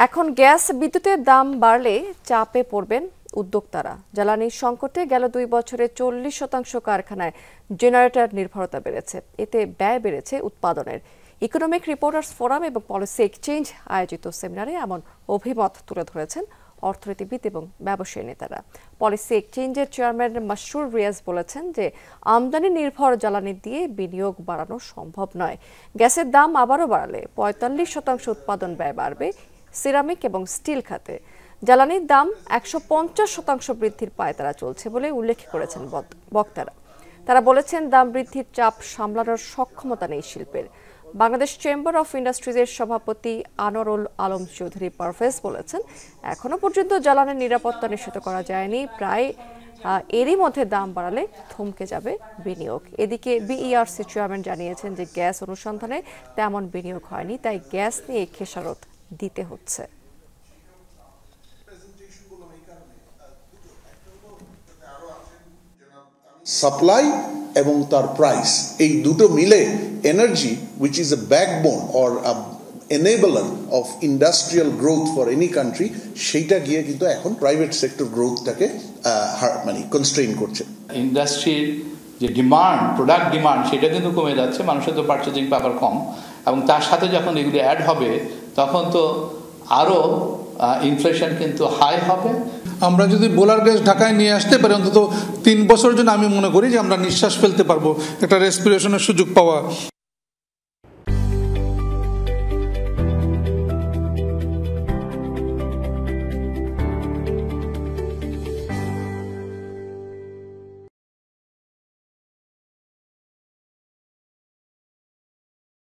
এখন গ্যাস বিদ্যুতের দাম বাড়লে চাপে পড়বেন উদ্যোক্তারা। জ্বালানি সংকটে গেল 2 বছরে 40% কারখানায় জেনারেটর নির্ভরতা বেড়েছে। এতে ব্যয় বেড়েছে উৎপাদনের। ইকোনমিক রিপোর্টার্স ফোরাম এবং পলিসি এক্সচেঞ্জ আয়োজিত সেমিনারে এমন অভিমত তুলে ধরেছেন অর্থনীতিবিদ এবং ব্যবসায়ী নেতারা। পলিসি এক্সচেঞ্জের চেয়ারম্যান মাসরুর রিয়াজ বলেছেন যে আমদানি নির্ভর জ্বালানি দিয়ে বিনিয়োগ বাড়ানো সম্ভব নয়। গ্যাসের দাম আবারও বাড়লে 45% উৎপাদন ব্যয় বাড়বে সিরামিক এবং স্টিল খাতে। জ্বালানির দাম 150% বৃদ্ধির পায়তারা চলছে বলে উল্লেখ করেছেন বক্তারা। তারা বলেছেন দাম বৃদ্ধির চাপ সামলানোর সক্ষমতা নেই শিল্পের। বাংলাদেশ চেম্বার অফ ইন্ডাস্ট্রিজের সভাপতি আনোয়ারুল আলম চৌধুরী পারভেজ বলেছেন, এখনো পর্যন্ত জ্বালানির নিরাপত্তা নিশ্চিত করা যায়নি। প্রায় এরই মধ্যে দাম বাড়ালে থমকে যাবে বিনিয়োগ। এদিকে বিইআরসি চেয়ারম্যান জানিয়েছেন যে গ্যাস অনুসন্ধানে তেমন বিনিয়োগ হয়নি, তাই গ্যাস নিয়ে খেসারত দিতে হচ্ছে। সাপ্লাই এবং তার প্রাইস, এই দুটো মিলে energy which is a backbone or enabler of industrial growth for any country, সেইটা গিয়ে কিন্তু এখন প্রাইভেট সেক্টর গ্রোথটাকে মানে কনস্ট্রেইন করছে। ইন্ডাস্ট্রির যে ডিমান্ড, প্রোডাক্ট ডিমান্ড, সেটা কিন্তু কমে যাচ্ছে, মানুষের তো পারচেজিং পাওয়ার কম, এবং তার সাথে যখন এগুলি অ্যাড হবে তখন তো আরও ইনফ্লেশন কিন্তু হাই হবে। আমরা যদি বোলার গ্যাস ঢাকায় নিয়ে আসতে পারি অন্তত 3 বছরের জন্য আমি মনে করি যে আমরা নিঃশ্বাস ফেলতে পারবো, একটা রেসপিরেশনের সুযোগ পাওয়া।